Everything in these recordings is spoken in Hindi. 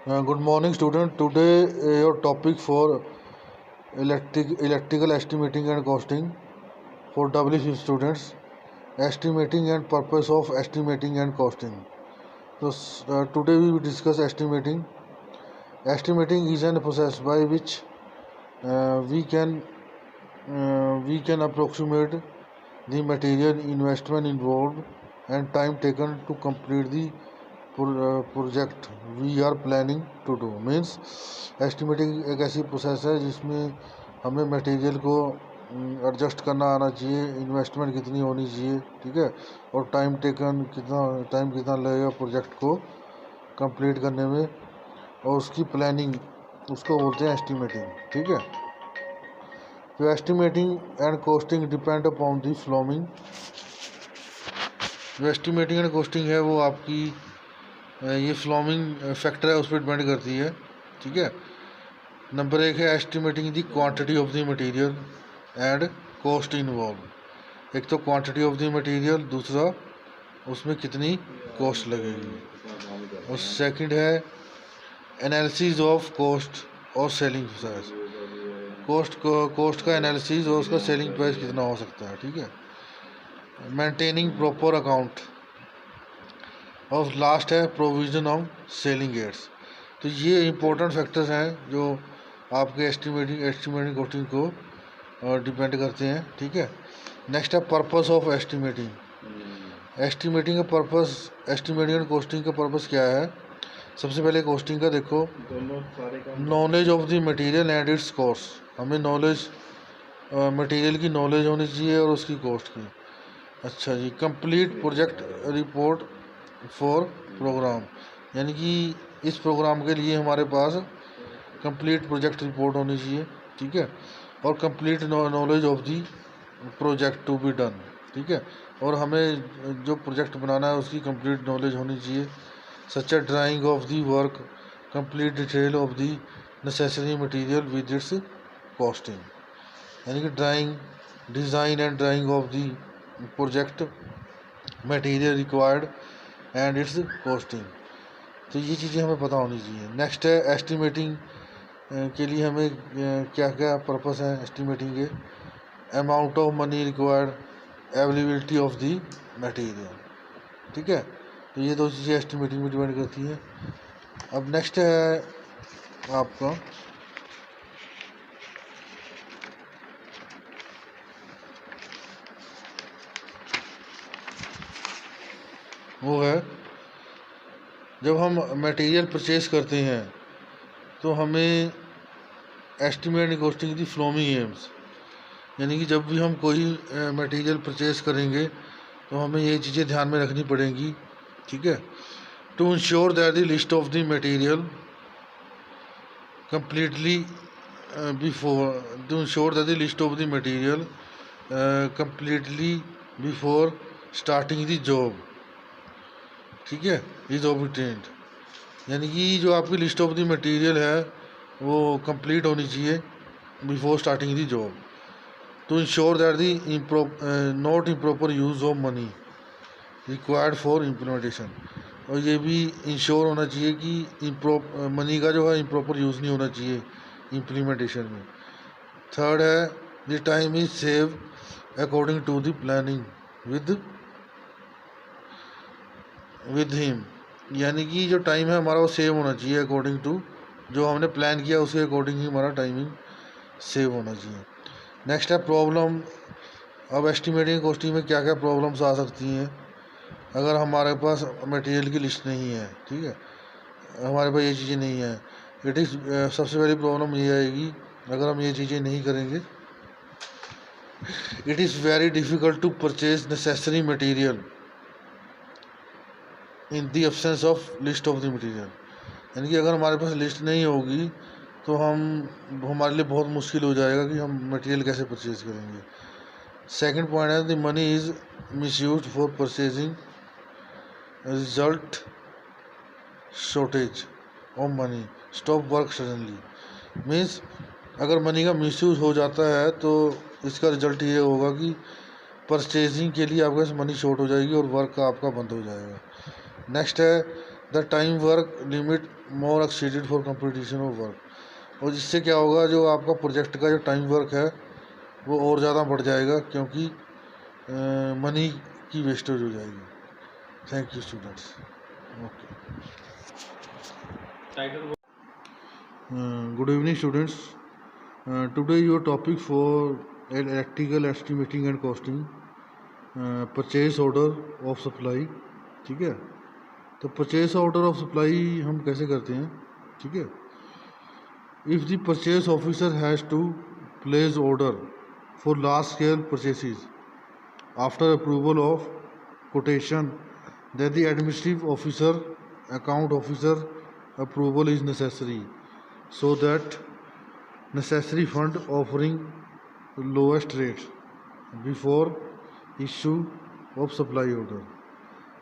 Good morning, student. Today, your topic for electrical estimating and costing for WC students. Estimating and purpose of estimating and costing. So, today we will discuss estimating. Estimating is an process by which uh, we can we can approximate the material investment involved and time taken to complete the project we are planning to do means estimating एक ऐसी प्रोसेस है जिसमें हमें मटेरियल को एडजस्ट करना आना चाहिए, इन्वेस्टमेंट कितनी होनी चाहिए, ठीक है, और टाइम कितना लगेगा प्रोजेक्ट को कंप्लीट करने में, और उसकी प्लानिंग, उसको बोलते हैं एस्टिमेटिंग, ठीक है। तो estimating and costing depend upon the following. जो एस्टिमेटिंग एंड कॉस्टिंग है वो आपकी ये फ्लोमिंग फैक्टर है उस पर डिपेंड करती है, ठीक है। नंबर 1 है estimating the quantity of the material and cost involve. एक तो क्वांटिटी ऑफ द मटेरियल, दूसरा उसमें कितनी कॉस्ट लगेगी, और सेकंड है एनालिसिस ऑफ कॉस्ट और सेलिंग प्राइस। कॉस्ट का एनालिसिस और उसका सेलिंग प्राइस कितना हो सकता है, ठीक है। मेंटेनिंग प्रॉपर अकाउंट, और लास्ट है प्रोविजन ऑफ सेलिंग एड्स। तो ये इंपॉर्टेंट फैक्टर्स हैं जो आपके एस्टिमेटिंग कॉस्टिंग को डिपेंड करते हैं, ठीक है। नेक्स्ट है पर्पस ऑफ एस्टिमेटिंग। एस्टिमेटिंग का पर्पस, एस्टिमेटिंग एंड कॉस्टिंग का पर्पस क्या है। सबसे पहले कॉस्टिंग का देखो, knowledge of the material and its cost. हमें नॉलेज, मटेरियल की नॉलेज होनी चाहिए और उसकी कॉस्ट की। अच्छा जी, complete project report for program, यानी कि इस प्रोग्राम के लिए हमारे पास कंप्लीट प्रोजेक्ट रिपोर्ट होनी चाहिए, ठीक है, और complete knowledge of the project to be done, ठीक है, और हमें जो प्रोजेक्ट बनाना है उसकी कंप्लीट नॉलेज होनी चाहिए। Such a drawing of the work, complete detail of the necessary material with its costing, यानी कि design and drawing of the project material required and its costing. तो ये चीज़ें हमें पता होनी चाहिए। नेक्स्ट है एस्टिमेटिंग के लिए हमें क्या क्या पर्पस है एस्टिमेटिंग के। Amount of money required, availability of the material, ठीक है। तो ये दो चीज़ें एस्टिमेटिंग में डिपेंड करती हैं। अब नेक्स्ट है आपका वो है, जब हम मटेरियल परचेज करते हैं तो हमें estimate and costing the following AIIMS, यानी कि जब भी हम कोई मटेरियल परचेज करेंगे तो हमें ये चीज़ें ध्यान में रखनी पड़ेंगी, ठीक है। To ensure that the list of the material completely before to ensure that the list of the material completely before starting the job, ठीक है, इज ऑब्टेन्ड, यानी कि जो आपकी लिस्ट ऑफ द मटेरियल है वो कंप्लीट होनी चाहिए before starting the job. To ensure that the not improper use of money required for implementation, और ये भी इंश्योर होना चाहिए कि मनी का जो है इम्प्रॉपर यूज़ नहीं होना चाहिए इम्प्लीमेंटेशन में। थर्ड है the time is save according to the planning with him, यानी कि जो टाइम है हमारा वो सेव होना चाहिए अकॉर्डिंग टू जो हमने प्लान किया उसके अकॉर्डिंग ही हमारा टाइमिंग सेव होना चाहिए। नेक्स्ट है प्रॉब्लम। अब एस्टिमेटिंग कॉस्टिंग में क्या क्या प्रॉब्लम्स आ सकती हैं अगर हमारे पास मटेरियल की लिस्ट नहीं है, ठीक है, हमारे पास ये चीज़ें नहीं है। इट इज़ सबसे पहली प्रॉब्लम ये आएगी, अगर हम ये चीज़ें नहीं करेंगे, it is very difficult to purchase necessary material in the absence of list of the material, यानी कि अगर हमारे पास लिस्ट नहीं होगी तो हमारे लिए बहुत मुश्किल हो जाएगा कि हम मटेरियल कैसे परचेज करेंगे। सेकंड पॉइंट है the money is misused for purchasing, result shortage of money, stop work suddenly. Means अगर मनी का मिसयूज हो जाता है तो इसका रिजल्ट ये होगा कि परचेजिंग के लिए आपके पास मनी शॉर्ट हो जाएगी और वर्क आपका बंद हो जाएगा। नेक्स्ट है the time work limit more exceeded for completion of work, और जिससे क्या होगा, जो आपका प्रोजेक्ट का जो टाइम वर्क है वो और ज़्यादा बढ़ जाएगा, क्योंकि मनी की वेस्टेज हो जाएगी। Thank you students. Okay, good evening students. Today your topic for electrical estimating and costing, purchase order of supply. ठीक है, तो परचेज ऑर्डर ऑफ सप्लाई हम कैसे करते हैं? ठीक है, if the purchase officer has to place order for large scale purchases after approval of quotation, then the administrative officer, account officer approval is necessary, so that necessary fund offering lowest rate before issue of supply order।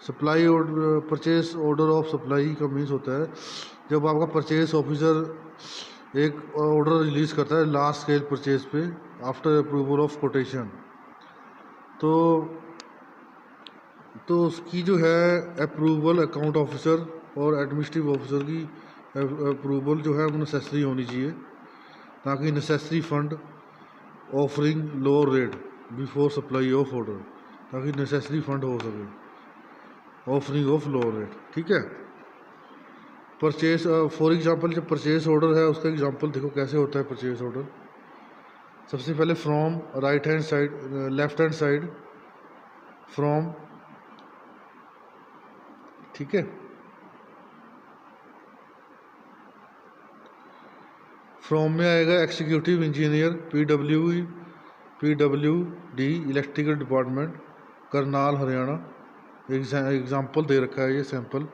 Supply order, purchase order of supply का मीन्स होता है जब आपका परचेज ऑफिसर एक ऑर्डर रिलीज करता है लार्ज स्केल परचेज पे आफ्टर अप्रूवल ऑफ कोटेशन, तो उसकी जो है अप्रूवल अकाउंट ऑफिसर और एडमिनिस्ट्रेटिव ऑफिसर की अप्रूवल जो है वो नेसेसरी होनी चाहिए, ताकि necessary fund offering lower rate before supply of order, ताकि नेसेसरी फंड हो सके ऑफरिंग ऑफ लोअर रेट। ठीक है, परचेज फॉर एग्जांपल जब परचेज ऑर्डर है उसका एग्जांपल देखो कैसे होता है परचेज ऑर्डर। सबसे पहले from right hand side, left hand side from, ठीक है, फ्रॉम में आएगा executive engineer PWD electrical department Karnal Haryana. Example दे रखा है ये sample.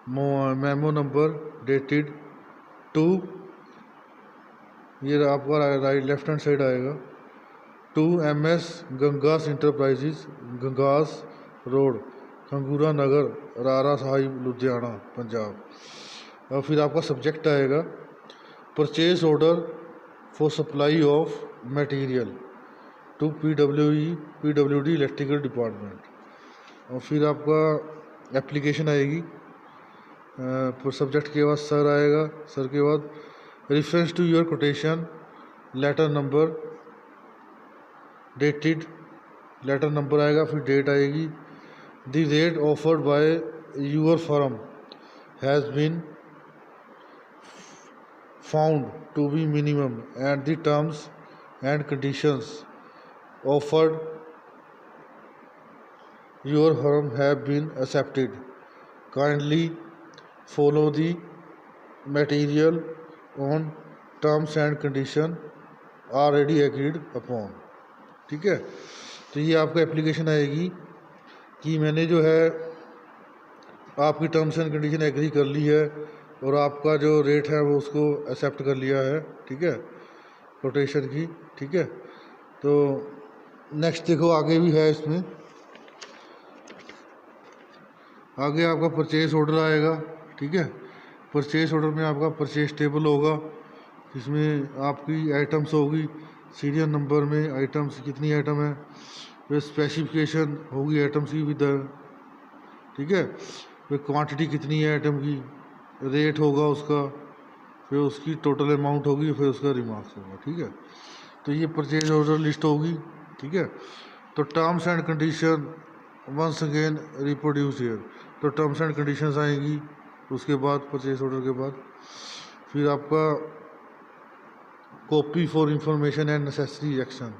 Memo number dated two, ये आपका राइट लेफ्ट हैंड साइड आएगा, 2 MS Gangas enterprises, Gangas road, Khangura Nagar, Rara Sahib, Ludhiana, Punjab. और फिर आपका सब्जेक्ट आएगा purchase order for supply of material to PWD electrical department. और फिर आपका एप्लीकेशन आएगी, सब्जेक्ट के बाद सर आएगा, सर के बाद reference to your quotation, letter number dated, letter number आएगा, फिर डेट आएगी, the rate offered by your firm has been found to be minimum and the terms and conditions offered your firm have been accepted. Kindly follow the material on terms and condition already agreed upon। ठीक है, तो ये आपका एप्लीकेशन आएगी कि मैंने जो है आपकी टर्म्स एंड कंडीशन एग्री कर ली है और आपका जो रेट है वो उसको एक्सेप्ट कर लिया है। ठीक है, कोटेशन की। ठीक है, तो नेक्स्ट देखो आगे भी है, इसमें आगे आपका परचेज ऑर्डर आएगा। ठीक है, परचेज ऑर्डर में आपका परचेज टेबल होगा, जिसमें आपकी आइटम्स होगी, सीरियल नंबर में आइटम्स कितनी आइटम है, फिर स्पेसिफिकेशन होगी आइटम्स की विद, ठीक है, फिर क्वांटिटी कितनी है आइटम की, रेट होगा उसका, फिर उसकी टोटल अमाउंट होगी, फिर उसका रिमार्क्स होगा। ठीक है, तो ये परचेज ऑर्डर लिस्ट होगी। ठीक है, तो terms and condition once again reproduce here, तो टर्म्स एंड कंडीशंस आएंगी उसके बाद परचेज ऑर्डर के बाद। फिर आपका copy for information and necessary action,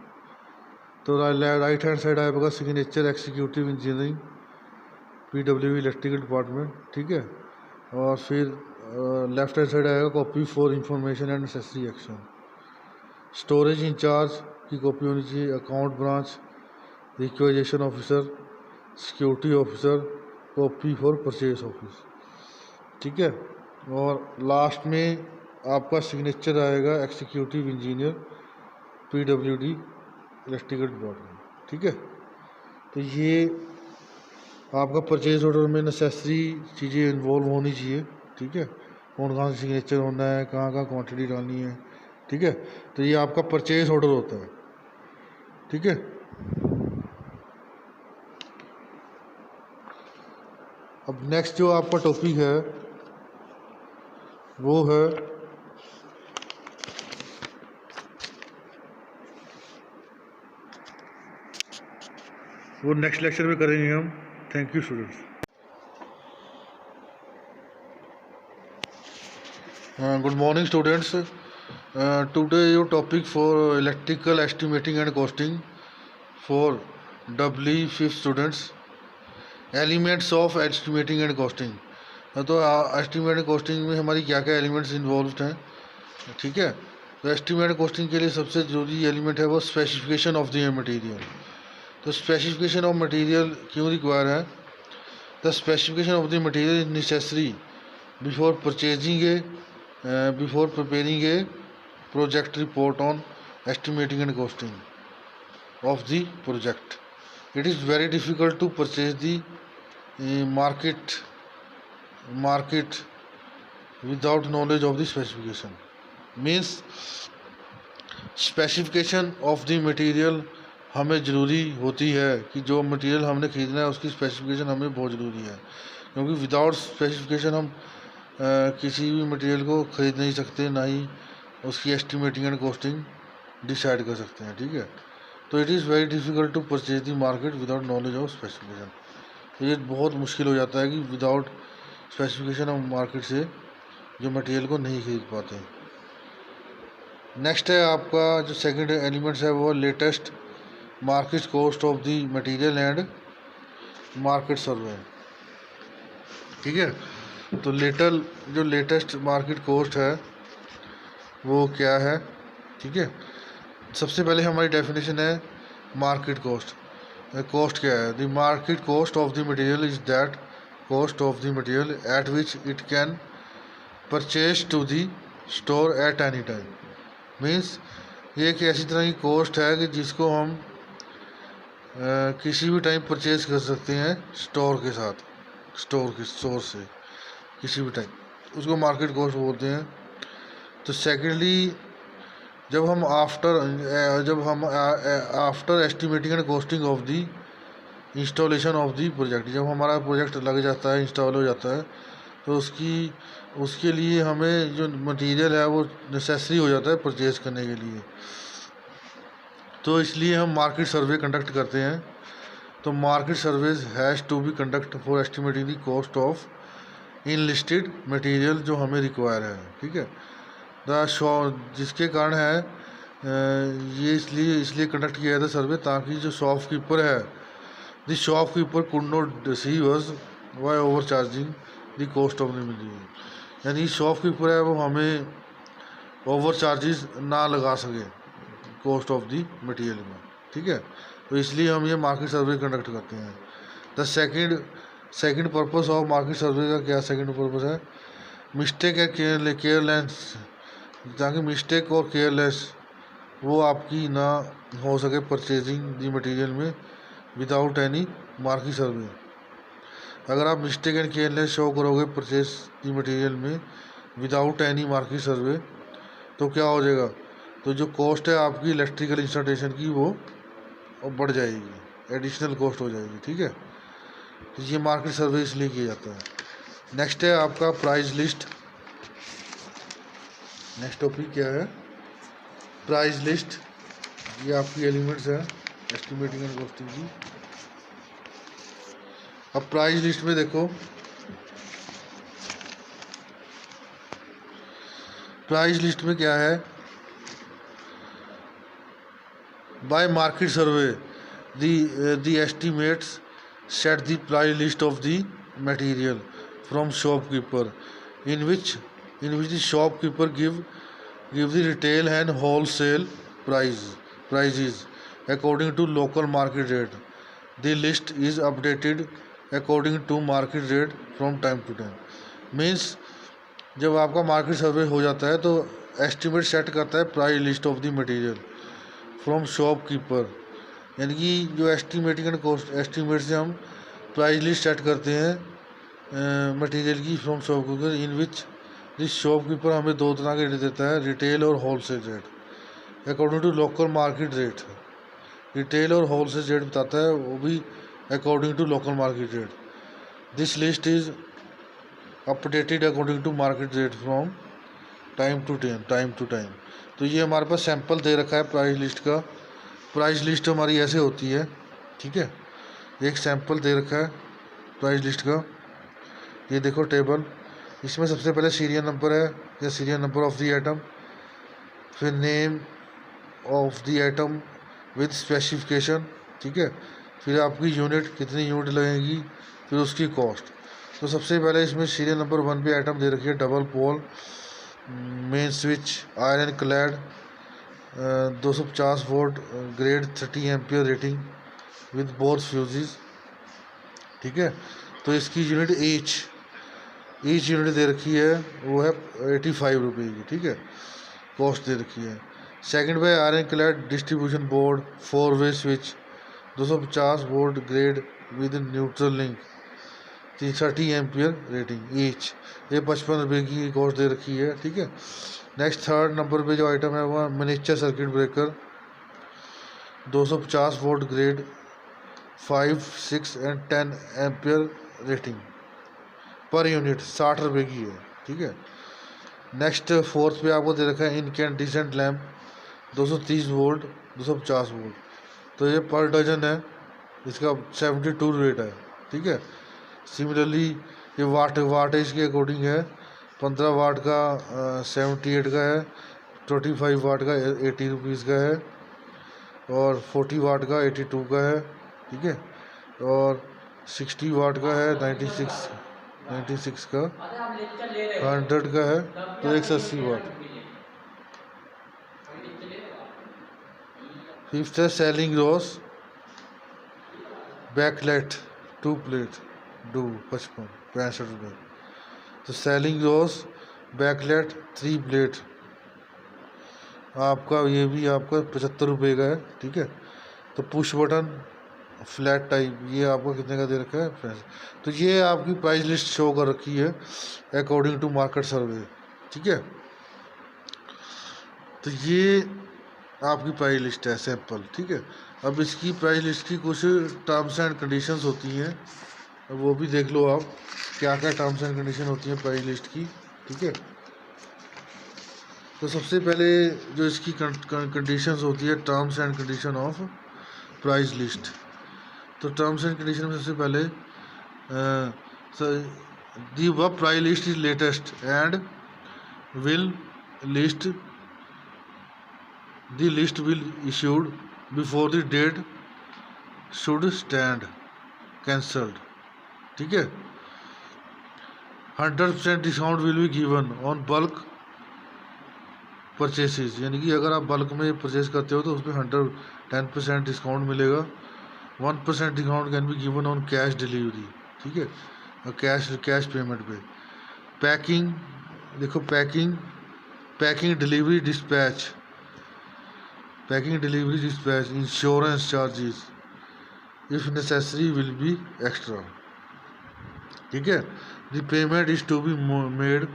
तो राइट हैंड साइड आएगा signature executive engineering PW electrical department. ठीक है, और फिर लेफ्ट हैंड साइड आएगा copy for information and necessary action. Storage incharge की कॉपी होनी चाहिए, account branch, requisition officer, security officer, copy for purchase office. ठीक है, और लास्ट में आपका सिग्नेचर आएगा executive engineer PWD electrical department. ठीक है, तो ये आपका परचेज ऑर्डर में नेसेसरी चीज़ें इन्वॉल्व होनी चाहिए। ठीक है, कौन कहाँ से सिग्नेचर होना है, कहाँ कहाँ क्वांटिटी डालनी है। ठीक है, तो ये आपका परचेज ऑर्डर होता है। ठीक है, अब नेक्स्ट जो आपका टॉपिक है वो है वो नेक्स्ट लेक्चर में करेंगे हम। Thank you students. Good morning students. Today your topic for electrical estimating and costing for W 5th students, elements of estimating and costing. तो एस्टिमेट एंड कॉस्टिंग में हमारी क्या क्या एलिमेंट्स इन्वॉल्व हैं, ठीक है। तो एस्टिमेट कॉस्टिंग के लिए सबसे ज़रूरी एलिमेंट है वो स्पेसिफिकेशन ऑफ द मटेरियल। तो स्पेसिफिकेशन ऑफ मटेरियल क्यों रिक्वायर है? The specification of the material is necessary before purchasing A before preparing A project report on estimating and costing of the project. It is very difficult to purchase the market without knowledge of the specification. Means specification of the material हमें ज़रूरी होती है कि जो मटेरियल हमने खरीदना है उसकी स्पेसिफिकेशन हमें बहुत ज़रूरी है, क्योंकि विदाउट स्पेसिफिकेशन हम किसी भी मटेरियल को खरीद नहीं सकते, ना ही उसकी एस्टिमेटिंग एंड कॉस्टिंग डिसाइड कर सकते हैं, ठीक है। तो it is very difficult to purchase the market without knowledge of specification. तो ये बहुत मुश्किल हो जाता है कि विदाउट स्पेसिफिकेशन हम मार्केट से जो मटेरियल को नहीं खरीद पाते। नेक्स्ट है आपका जो सेकंड एलिमेंट्स है वो latest market cost of the material and market सर्वे, ठीक है। तो जो लेटेस्ट मार्केट कॉस्ट है वो क्या है, ठीक है। सबसे पहले हमारी डेफिनेशन है मार्केट कॉस्ट। कॉस्ट क्या है? The market cost of the material is that cost of the material at which it can purchase to the store at any time. Means ये एक ऐसी तरह की कॉस्ट है कि जिसको हम किसी भी टाइम परचेज कर सकते हैं स्टोर के साथ, स्टोर से किसी भी टाइम, उसको मार्केट कॉस्ट बोलते हैं। तो सेकेंडली जब हम after estimating and costing of the installation of the project, जब हमारा प्रोजेक्ट लग जाता है, इंस्टॉल हो जाता है, तो उसके लिए हमें जो मटेरियल है वो नेसेसरी हो जाता है परचेज करने के लिए। तो इसलिए हम मार्केट सर्वे कंडक्ट करते हैं। तो market surveys has to be conduct for estimating the cost of enlisted material जो हमें रिक्वायर है, ठीक है। जिसके कारण है ये इसलिए कंडक्ट किया था सर्वे, ताकि जो शॉपकीपर है the shopkeeper could not deceive us by over charging the cost of the material. यानी शॉपकीपर है वो हमें ओवर चार्जेस ना लगा सके कॉस्ट ऑफ द मटेरियल में, ठीक है। तो इसलिए हम ये मार्केट सर्वे कंडक्ट करते हैं। The second purpose of market सर्वे का क्या सेकंड पर्पस है? मिस्टेक है केयरलेस, ताकि मिस्टेक और केयरलेस वो आपकी ना हो सके परचेजिंग दी मटेरियल में विदाउट एनी मार्केट सर्वे। अगर आप मिस्टेक एंड केयरलेस शो करोगे परचेज दी मटेरियल में विदाउट एनी मार्केट सर्वे, तो क्या हो जाएगा? तो जो कॉस्ट है आपकी इलेक्ट्रिकल इंस्टॉलेशन की वो बढ़ जाएगी, एडिशनल कॉस्ट हो जाएगी, ठीक है। तो ये मार्केट सर्वे इसलिए किया जाता है। नेक्स्ट है आपका प्राइस लिस्ट। नेक्स्ट टॉपिक क्या है? Price list. ये आपकी एलिमेंट्स है एस्टिमेटिंग एंड कॉस्टिंग की। अब प्राइस लिस्ट में देखो, प्राइस लिस्ट में क्या है? Bye market survey the estimates set the price list of the material from shopkeeper in which the shopkeeper give the retail and wholesale prices according to local market rate. The list is updated according to market rate from time to time. Means जब आपका मार्केट सर्वे हो जाता है तो एस्टिमेट सेट करता है price list of the material from shopkeeper, यानी कि जो एस्टिमेटिंग एंड कॉस्ट एस्टिमेट से हम प्राइस लिस्ट सेट करते हैं मटेरियल की from shopkeeper, in which this shopkeeper हमें दो तरह के रेट देता है, रिटेल और wholesale rate according to local market rate. Retail और होलसेल रेट बताता है वो भी according to local market rate. This list is updated according to market rate from time to time. तो ये हमारे पास सैंपल दे रखा है प्राइस लिस्ट का। प्राइस लिस्ट हमारी ऐसे होती है, ठीक है। एक सैंपल दे रखा है प्राइस लिस्ट का, ये देखो टेबल। इसमें सबसे पहले सीरियल नंबर है या serial number of the item, फिर name of the item with specification, ठीक है। फिर आपकी यूनिट, कितनी यूनिट लगेगी, फिर उसकी कॉस्ट। तो सबसे पहले इसमें सीरियल नंबर 1 पे आइटम दे रखी है double pole main switch iron clad 250 volt grade 30 ampere rating with both fuses, ठीक है। तो इसकी यूनिट ईच यूनिट दे रखी है, वो है 85 रुपये की, ठीक है, कॉस्ट दे रखी है। सेकंड पे iron clad distribution board 4 way switch 250 volt grade with neutral link 30 ampere rating each, ये 55 रुपये की कॉस्ट दे रखी है, ठीक है। नेक्स्ट थर्ड नंबर पे जो आइटम है वो miniature circuit breaker 250 volt grade 5, 6 and 10 ampere rating per unit 60 रुपये की है, ठीक है। नेक्स्ट फोर्थ पे आपको दे रखा है इनकैंडिसेंट लैम्प 230 वोल्ट 250 वोल्ट, तो ये पर डजन है, इसका 72 रेट है, ठीक है। सिमिलरली ये वाटेज के अकॉर्डिंग है, 15 वाट का 78 का है, 25 वाट का 80 रुपीज़ का है, और 40 वाट का 82 का है, ठीक है, और 60 वाट का है 96 का, 100 का है, तो 180 वाट। फिफ्थ है सेलिंग रोस बैकलाइट 2 प्लेट 65 रुपये। तो सेलिंग रोस बैकलाइट 3 प्लेट आपका, ये भी आपका 75 रुपये का है, ठीक है। तो पुश बटन फ्लैट टाइप, ये आपको कितने का दे रखा है। तो ये आपकी प्राइस लिस्ट शो कर रखी है अकॉर्डिंग टू मार्केट सर्वे, ठीक है। तो ये आपकी प्राइस लिस्ट है सैंपल, ठीक है। अब इसकी प्राइस लिस्ट की कुछ टर्म्स एंड कंडीशंस होती हैं, वो भी देख लो आप, क्या क्या टर्म्स एंड कंडीशन होती हैं प्राइस लिस्ट की, ठीक है। तो सबसे पहले जो इसकी कंडीशंस होती है, terms and condition of price list. तो टर्म्स एंड कंडीशन में सबसे पहले दी above price list is latest and will list the list will issued before the date should stand cancelled, ठीक है। 100% discount will be given on bulk purchases, यानी कि अगर आप बल्क में परचेस करते हो तो उसमें 10% डिस्काउंट मिलेगा। 1% discount can be given on cash delivery, ठीक है, और कैश पेमेंट पे। पैकिंग देखो, packing delivery dispatch insurance charges if necessary will be extra, ठीक है। The payment is to be made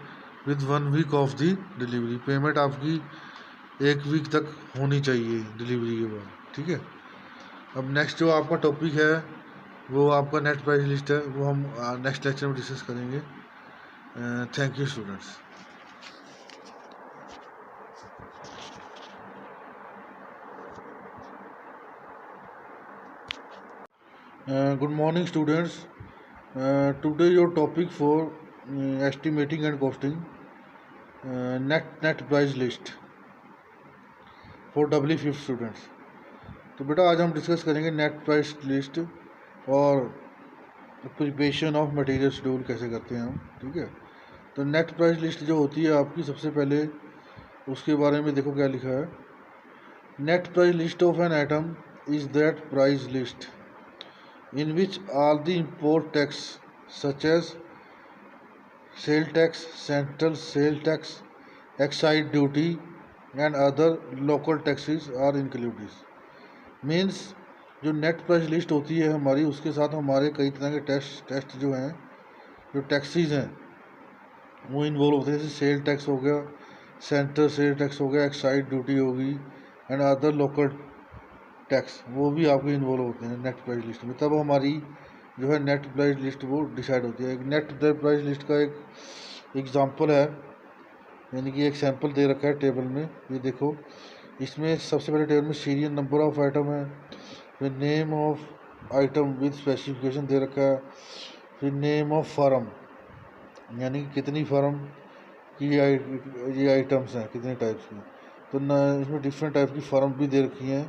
with 1 week of the delivery, payment आपकी 1 वीक तक होनी चाहिए डिलीवरी के बाद, ठीक है। अब नेक्स्ट जो आपका टॉपिक है वो आपका नेट प्राइस लिस्ट है, वो हम नेक्स्ट लेक्चर में डिस्कस करेंगे। Thank you students. Good morning students. Today your topic for estimating and costing net price list for W5 students. तो बेटा आज हम डिस्कस करेंगे नेट प्राइस लिस्ट और प्रिपरेशन ऑफ मटेरियल शेड्यूल कैसे करते हैं हम, ठीक है। तो नेट प्राइस लिस्ट जो होती है आपकी, सबसे पहले उसके बारे में देखो क्या लिखा है। Net price list of an item is that price list in which all the import tax such as sale tax, central sale tax, excise duty and other local taxes are included. Means जो नेट प्राइस लिस्ट होती है हमारी, उसके साथ हमारे कई तरह के टेस्ट जो हैं, जो टैक्सीज हैं वो इन्वॉल्व होते हैं। जैसे सेल टैक्स हो गया, सेंट्रल सेल टैक्स हो गया, एक्साइज ड्यूटी होगी एंड अदर लोकल टैक्स, वो भी आपके इन्वॉल्व होते हैं नेट प्राइस लिस्ट में। तब हमारी जो है नेट प्राइस लिस्ट वो डिसाइड होती है। एक नेट प्राइस लिस्ट का एक एग्जांपल है, यानी कि एक सैंपल दे रखा है टेबल में, ये देखो। इसमें सबसे पहले टेबल में सीरियल नंबर ऑफ आइटम है, फिर name of item with specification दे रखा है, फिर नेम ऑफ फर्म, यानी कि कितनी फर्म की ये आइटम्स हैं, कितने टाइप्स की। तो न इसमें डिफरेंट टाइप की फर्म भी दे रखी हैं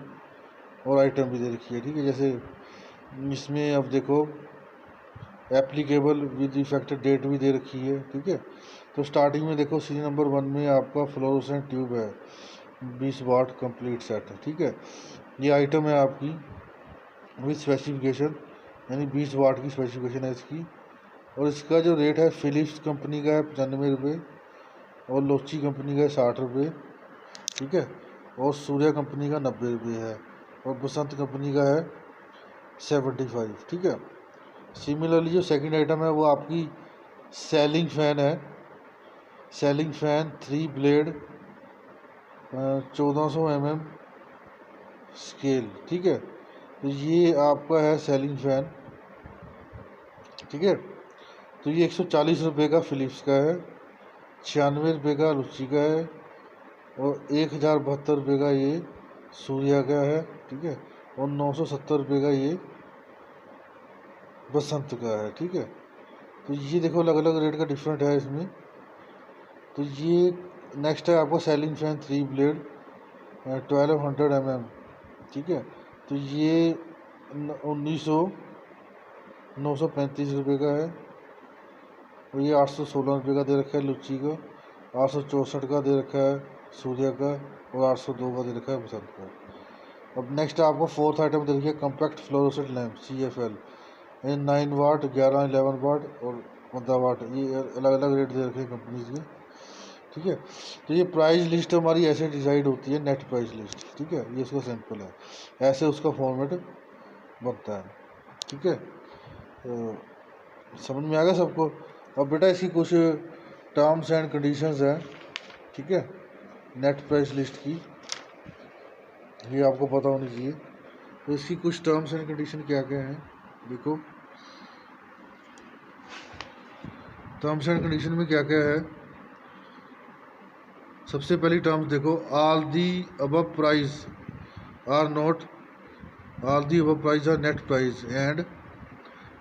और आइटम भी दे रखी है, ठीक है। जैसे इसमें अब देखो एप्लीकेबल विद इफेक्टेड डेट भी दे रखी है, ठीक है। तो स्टार्टिंग में देखो सीरियल नंबर 1 में आपका फ्लोरोसेंट ट्यूब है 20 वाट कंप्लीट सेट है, ठीक है। ये आइटम है आपकी विद स्पेसिफिकेशन, यानी 20 वाट की स्पेसिफिकेशन है इसकी, और इसका जो रेट है फिलिप्स कंपनी का है 95 रुपये, और लोची कंपनी का है 60 रुपये, ठीक है, और सूर्या कंपनी का 90 रुपये है, और बसंत कंपनी का है 75, ठीक है। सिमिलरली जो सेकंड आइटम है वो आपकी सेलिंग फ़ैन है, selling fan 3 blade 1400 mm scale, ठीक है। तो ये आपका है सेलिंग फ़ैन, ठीक है। तो ये 140 रुपये का फिलिप्स का है, 96 रुपये का रुचि का है, और 1072 रुपये का ये सूर्या का है, ठीक है, और 970 रुपये का ये बसंत का है, ठीक है। तो ये देखो अलग अलग रेट का डिफरेंट है इसमें। तो ये नेक्स्ट है आपका सेलिंग फैन 3 ब्लेड 1200 mm, ठीक है। तो ये 935 रुपये का है, और ये 816 रुपये का दे रखा है लुच्ची का, 864 का दे रखा है सूर्या का, और 802 का दे रखा है बसंत का। अब नेक्स्ट आपको फोर्थ आइटम दे रखी है कम्पैक्ट फ्लोरोसेंट लैम्प CFL, 9 वाट 11 11 वाट और 15 वाट, ये अलग अलग रेट दे रखे हैं कंपनीज के, ठीक है। तो ये प्राइस लिस्ट हमारी ऐसे डिसाइड होती है, नेट प्राइस लिस्ट, ठीक है। ये उसका सैंपल है, ऐसे उसका फॉर्मेट बनता है, ठीक है। तो समझ में आ गया सबको। अब बेटा इसकी कुछ टर्म्स एंड कंडीशंस हैं, ठीक है, नेट प्राइस लिस्ट की, ये आपको पता होनी चाहिए। तो इसकी कुछ टर्म्स एंड कंडीशन क्या क्या हैं, देखो टर्म्स एंड कंडीशन में क्या क्या है। सबसे पहली टर्म्स देखो, all the above price are not, all the above price are net price and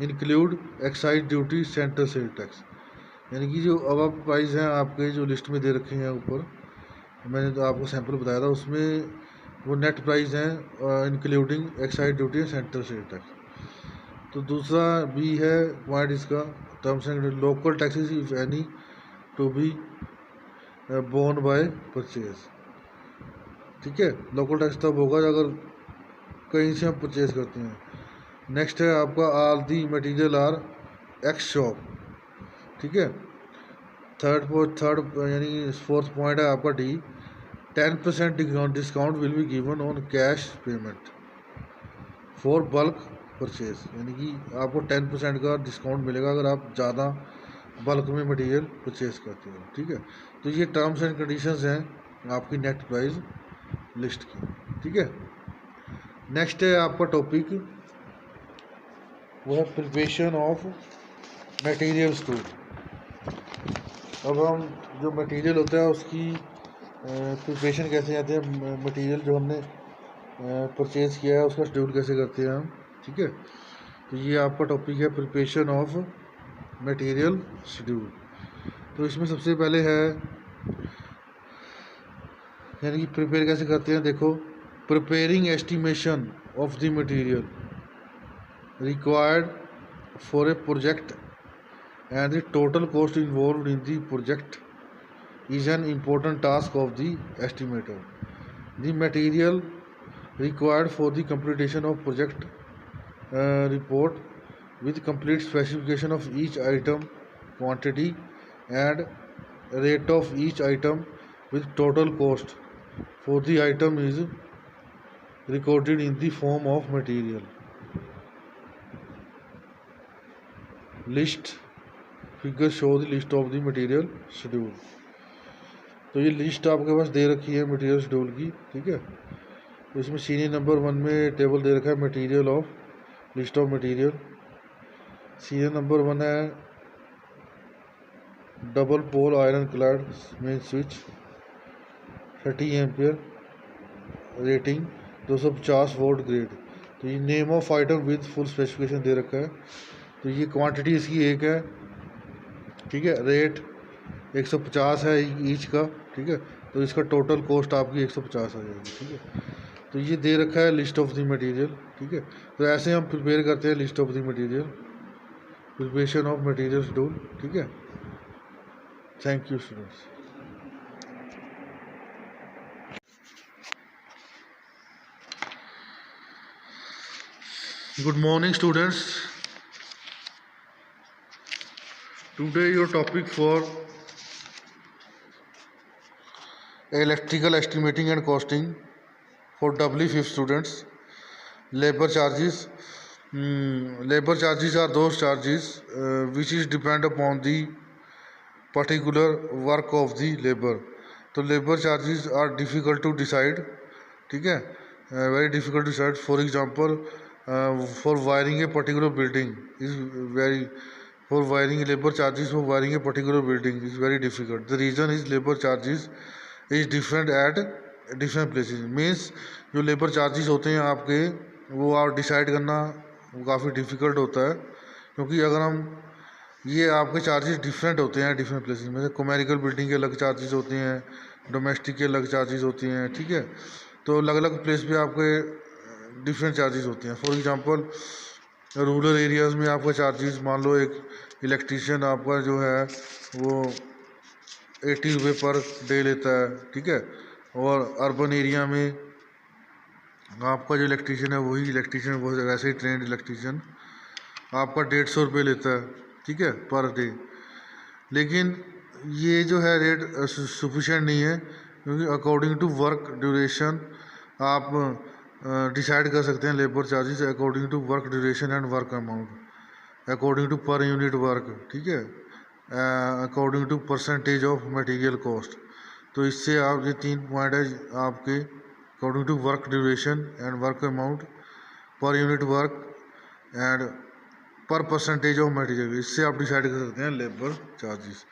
include excise duty central sale tax, यानी कि जो अबव प्राइस हैं आपके जो लिस्ट में दे रखे हैं ऊपर, मैंने तो आपको सैंपल बताया था, उसमें वो नेट प्राइस हैं including excise duty and central sale tax. तो दूसरा भी है पॉइंट इसका terms and local taxes if any to be borne by purchase, ठीक है। लोकल टैक्स तब होगा अगर कहीं से हम परचेज करते हैं। नेक्स्ट है आपका all the material are ex shop, ठीक है। थर्ड यानी फोर्थ पॉइंट है आपका D, 10% discount will be given on cash payment for bulk purchase, यानी कि आपको 10% का डिस्काउंट मिलेगा अगर आप ज़्यादा बल्क में मटेरियल परचेज करते हो, ठीक है। तो ये टर्म्स एंड कंडीशंस हैं आपकी नेट प्राइस लिस्ट की, ठीक है। नेक्स्ट है आपका टॉपिक, वो है प्रिपरेशन ऑफ मटेरियल स्टोर। अब हम जो मटेरियल होता है उसकी प्रिपरेशन कैसे जाते हैं, मटेरियल जो हमने परचेज़ किया है उसका शेड्यूल कैसे करते हैं हम, ठीक है। तो ये आपका टॉपिक है प्रिपरेशन ऑफ मटेरियल शेड्यूल। तो इसमें सबसे पहले है, यानी कि प्रिपेयर कैसे करते हैं, देखो preparing estimation of the material required for a project and the total cost involved in the project is an important task of the estimator. The material required for the completion of project report with complete specification of each item, quantity and rate of each item with total cost for the item is recorded in the form of material list. Figure show the list of the material schedule. तो ये लिस्ट आपके पास दे रखी है मटेरियल शेड्यूल की, ठीक है। तो इसमें सीरियल नंबर 1 में टेबल दे रखा है material of list of material, serial number 1 है double pole iron clad main switch 30 ampere rating 250 volt grade. तो ये name of item with full specification दे रखा है। तो ये क्वांटिटी इसकी एक है, ठीक है। रेट 150 है ईच का, ठीक है। तो इसका टोटल कॉस्ट आपकी 150 आ जाएगी, ठीक है। तो ये दे रखा है लिस्ट ऑफ द मटेरियल, ठीक है। तो ऐसे हम प्रिपेयर करते हैं list of the material, preparation of material schedule, ठीक है। Thank you students. Good morning students. Today your topic for electrical estimating and costing for doubly fifth students. Labor charges. Labor charges are those charges which is depend upon the particular work of the labor. तो labor charges are difficult to decide, ठीक है, very difficult to decide. For example, for wiring a particular building is very, for wiring labor charges for wiring a particular building is very difficult. The reason is labor charges is different at different places. Means जो labor charges होते हैं आपके, वो आप डिसाइड करना काफ़ी डिफ़िकल्ट होता है, क्योंकि अगर हम ये आपके चार्जेस डिफरेंट होते हैं डिफरेंट प्लेसेस में। कॉमर्शियल बिल्डिंग के अलग चार्जेस होते हैं, डोमेस्टिक के अलग चार्जेस होती हैं, ठीक है। तो अलग अलग प्लेस पे आपके डिफरेंट चार्जेस होते हैं। फॉर एग्जांपल रूरल एरियाज़ में आपका चार्जेस, मान लो एक इलेक्ट्रीशियन आपका जो है वो 80 रुपये पर डे लेता है, ठीक है। और अर्बन एरिया में आपका जो इलेक्ट्रीशियन है वही इलेक्ट्रीशियन, वो वैसे ही ट्रेंड इलेक्ट्रीशियन आपका 150 रुपये लेता है, ठीक है, पर डे। लेकिन ये जो है रेट सफिशेंट नहीं है, क्योंकि अकॉर्डिंग टू वर्क ड्यूरेशन आप डिसाइड कर सकते हैं labour charges according to work duration and work amount, according to per unit work, ठीक है, according to percentage of material cost. तो इससे आप ये 3 पॉइंट है आपके, according to work duration and work amount, per unit work and per percentage of material, इससे आप डिसाइड कर सकते हैं लेबर चार्जेस।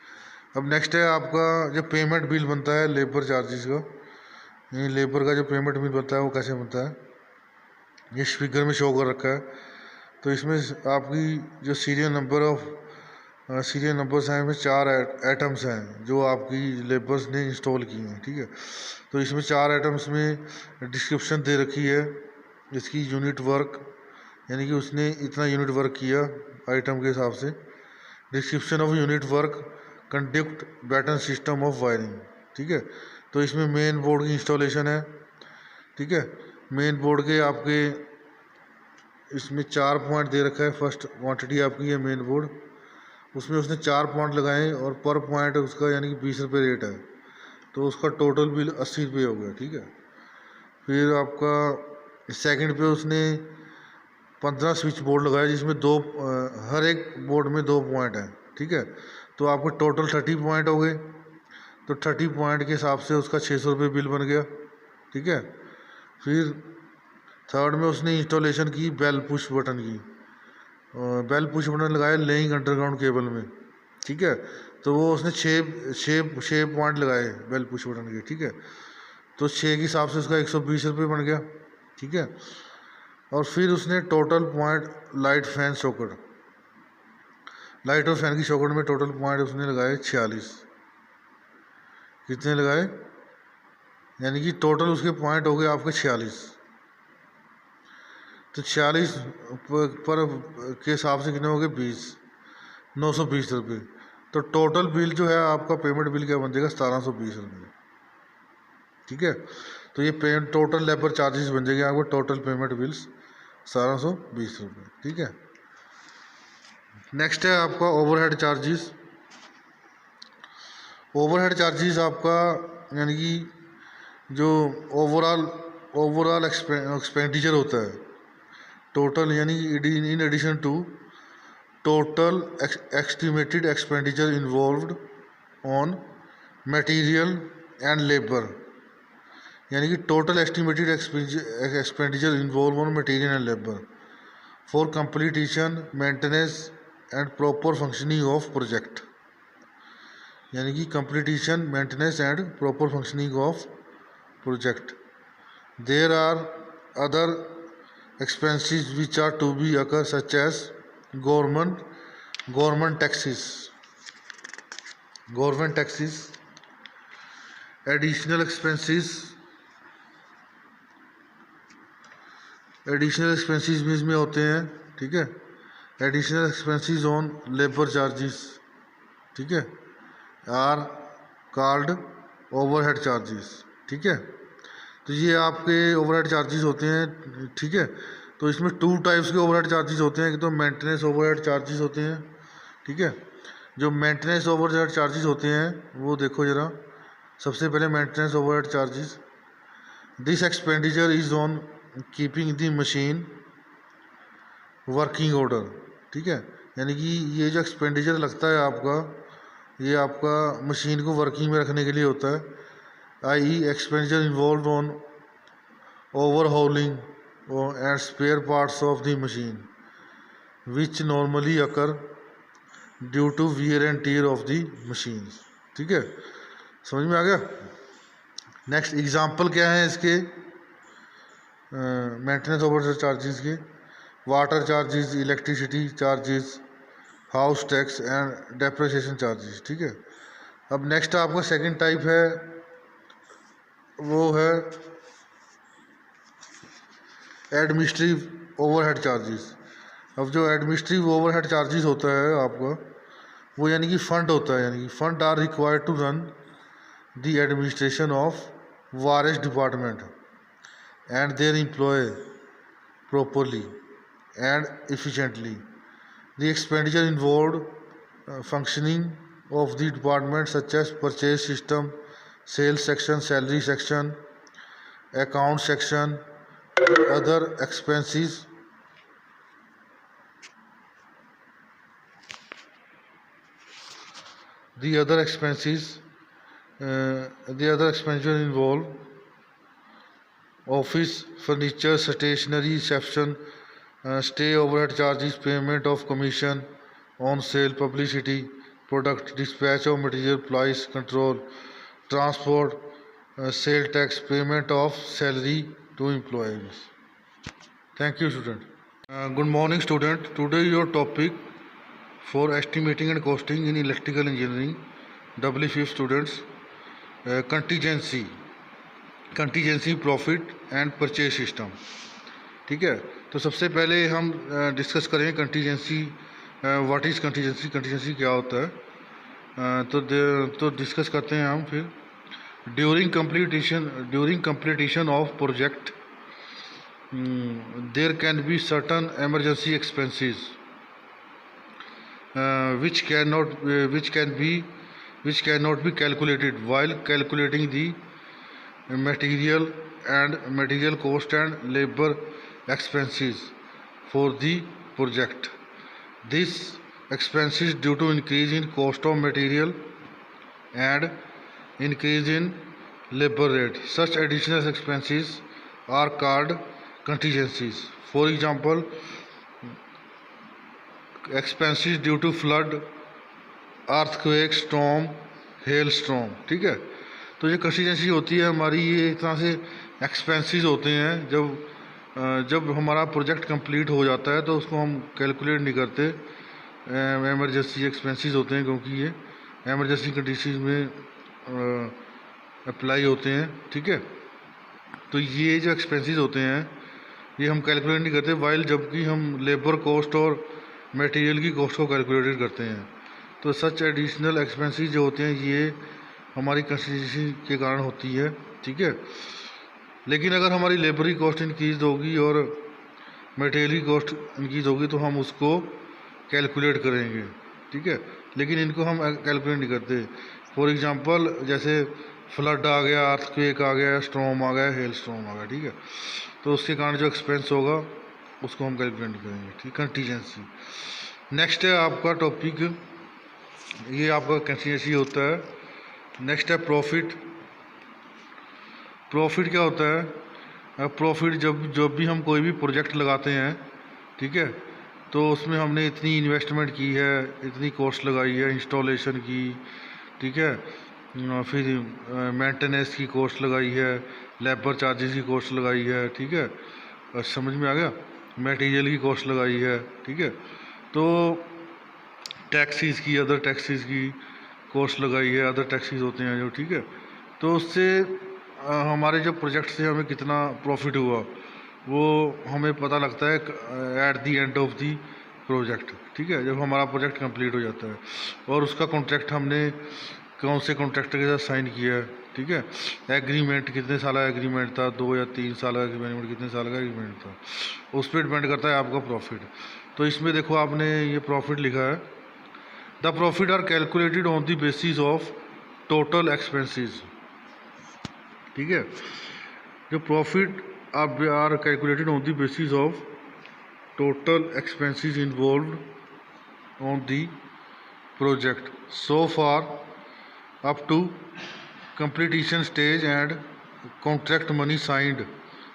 अब नेक्स्ट है आपका जो पेमेंट बिल बनता है लेबर चार्जेस का। ये लेबर का जो पेमेंट बिल बनता है वो कैसे बनता है, ये फिगर में शो कर रखा है। तो इसमें आपकी जो सीरियल नंबर्स हैं, इसमें 4 आइटम्स हैं जो आपकी लेबर्स ने इंस्टॉल किए हैं, ठीक है। तो इसमें 4 आइटम्स में डिस्क्रिप्शन दे रखी है इसकी यूनिट वर्क, यानी कि उसने इतना यूनिट वर्क किया आइटम के हिसाब से। Description of unit work, conduct batten system of wiring, ठीक है। तो इसमें मेन बोर्ड की इंस्टॉलेशन है, ठीक है। मेन बोर्ड के आपके इसमें 4 पॉइंट दे रखा है। फर्स्ट क्वांटिटी आपकी है मेन बोर्ड, उसमें उसने 4 पॉइंट लगाए और पर पॉइंट उसका यानी कि 20 रुपये रेट है। तो उसका टोटल बिल 80 रुपये हो गया, ठीक है। फिर आपका सेकंड पे उसने 15 स्विच बोर्ड लगाया, जिसमें हर एक बोर्ड में 2 पॉइंट हैं, ठीक है। तो आपको टोटल 30 पॉइंट हो गए। तो 30 पॉइंट के हिसाब से उसका 600 रुपये बिल बन गया, ठीक है। फिर थर्ड में उसने इंस्टॉलेशन की बेल पुश बटन की, बेल पुश बटन लगाया लेइंग अंडरग्राउंड केबल में, ठीक है। तो वो उसने 6 पॉइंट लगाए बेल पुश बटन के, ठीक है। तो 6 के हिसाब से उसका 120 रुपये बन गया, ठीक है। और फिर उसने total point light fan socket, light और फैन की सॉकेट में टोटल पॉइंट उसने लगाए 46। कितने लगाए, यानी कि टोटल उसके पॉइंट हो गए आपके 46। तो 46 पर के हिसाब से कितने हो गए 920 रुपये। तो टोटल बिल जो है आपका पेमेंट बिल क्या बन जाएगा 1720 रुपये, ठीक है। तो ये पेमेंट टोटल लेबर चार्जेस बन जाएंगे आपको, टोटल पेमेंट बिल्स 1720 रुपये, ठीक है। नेक्स्ट है आपका ओवरहेड चार्जेस। ओवरहेड चार्जेस आपका यानी कि जो ओवरऑल एक्सपेंडिचर होता है टोटल, यानी in addition to total estimated expenditure involved on material and labour, यानी कि total estimated expenditure involve on material and labour for completion, maintenance and proper functioning of project, यानी कि completion, maintenance and proper functioning of project. There are other expenses which are to be occur such as government taxes, additional expenses भी इसमें होते हैं. ठीक है, additional expenses on labour charges, ठीक है, आर कॉल्ड ओवरहेड चार्जेस. ठीक है, तो ये आपके ओवरहेड चार्जेस होते हैं. ठीक है, तो इसमें 2 टाइप्स के ओवरहेड चार्जेस होते हैं. कि तो मेंटेनेंस ओवरहेड चार्जेस होते हैं. ठीक है, जो मेंटेनेंस ओवरहेड चार्जेस होते हैं वो देखो ज़रा. सबसे पहले maintenance overhead charges. This expenditure is on keeping the machine working order. ठीक है, यानी कि ये जो एक्सपेंडिचर लगता है आपका, ये आपका मशीन को वर्किंग में रखने के लिए होता है. i.e. expenditure involved on overhauling and spare parts of the machine which normally occur due to wear and tear of the machines. ठीक है, समझ में आ गया. नेक्स्ट एग्जांपल क्या है इसके मेंटेनेंस ओवरहेड चार्जेस के? Water charges, electricity charges, house tax and depreciation charges. ठीक है, अब नेक्स्ट आपका सेकंड टाइप है, वो है एडमिनिस्ट्रेटिव ओवरहेड चार्जेस. अब जो एडमिनिस्ट्रेटिव ओवरहेड चार्जेस होता है आपका, वो यानी कि फंड होता है. यानी कि fund are required to run the administration of various department and their employ properly and efficiently. The expenditure involved functioning of the department such as purchase system, sales section, salary section, account section, other expenses. The other expenditure involve office furniture, stationery, reception, stay overhead charges, payment of commission on sale, publicity, product, dispatch of material, price control, transport, sale tax, payment of salary to employees. Thank you, student. Good morning, student. Today your topic for estimating and costing in electrical engineering, W5 students, contingency, profit and purchase system. ठीक है, तो सबसे पहले हम डिस्कस करेंगे कंटीजेंसी. व्हाट इज़ कंटीजेंसी, कंटीजेंसी क्या होता है. तो डिस्कस करते हैं हम फिर. During completion of project there can be certain emergency expenses which cannot be calculated while calculating the material cost and labor expenses for the project. These expenses due to increase in cost of material and increase in labor rate. Such additional expenses are called contingencies. For example, expenses due to flood, earthquake, storm, hailstorm. ठीक है, तो ये कंटीजेंसी होती है हमारी. ये एक तरह से एक्सपेंसेस होते हैं. जब हमारा प्रोजेक्ट कंप्लीट हो जाता है तो उसको हम कैलकुलेट नहीं करते. एमरजेंसी एक्सपेंसेस होते हैं, क्योंकि ये एमरजेंसी कंडीशन में अप्लाई होते हैं. ठीक है, तो ये जो एक्सपेंसेस होते हैं ये हम कैलकुलेट नहीं करते, वाइल जबकि हम लेबर कॉस्ट और मटेरियल की कॉस्ट को कैलकुलेट करते हैं. तो सच एडिशनल एक्सपेंसेस जो होते हैं ये हमारी कंस्टिट्यूशन के कारण होती है. ठीक है, लेकिन अगर हमारी लेबर की कॉस्ट इंक्रीज होगी और मटेरियल की कॉस्ट इंक्रीज होगी तो हम उसको कैलकुलेट करेंगे. ठीक है, लेकिन इनको हम कैलकुलेट नहीं करते. फॉर एग्जांपल जैसे फ्लड आ गया, अर्थक्वेक आ गया, स्टॉर्म आ गया, हेल स्टॉर्म आ गया. ठीक है, तो उसके कारण जो एक्सपेंस होगा उसको हम कैलकुलेट नहीं करेंगे. ठीक, कंटीजेंसी. नेक्स्ट है आपका टॉपिक, ये आपका कंटीजेंसी होता है. नेक्स्ट है प्रॉफिट. प्रॉफिट क्या होता है? प्रॉफिट जब भी हम कोई भी प्रोजेक्ट लगाते हैं, ठीक है, तो उसमें हमने इतनी इन्वेस्टमेंट की है, इतनी कॉस्ट लगाई है इंस्टॉलेशन की, ठीक है, फिर मेंटेनेंस की कॉस्ट लगाई है, लेबर चार्जेस की कॉस्ट लगाई है, ठीक है, समझ में आ गया, मटेरियल की कॉस्ट लगाई है, ठीक है, तो टैक्सीज़ की, अदर टैक्सीज़ की कॉस्ट लगाई है, अदर टैक्सीज़ होते हैं जो, ठीक है, तो उससे हमारे जो प्रोजेक्ट से हमें कितना प्रॉफिट हुआ वो हमें पता लगता है at the end of the project, ठीक है, जब हमारा प्रोजेक्ट कंप्लीट हो जाता है और उसका कॉन्ट्रैक्ट हमने कौन से कॉन्ट्रैक्टर के साथ साइन किया है, ठीक है, एग्रीमेंट कितने साल का एग्रीमेंट था, 2 या 3 साल का एग्रीमेंट, कितने साल का एग्रीमेंट था, उस पर डिपेंड करता है आपका प्रॉफिट। तो इसमें देखो आपने ये प्रॉफिट लिखा है, the profit are calculated on the basis of total expenses, ठीक है, जो profit are calculated on the basis of total expenses involved on the project so far up to completion stage and contract money signed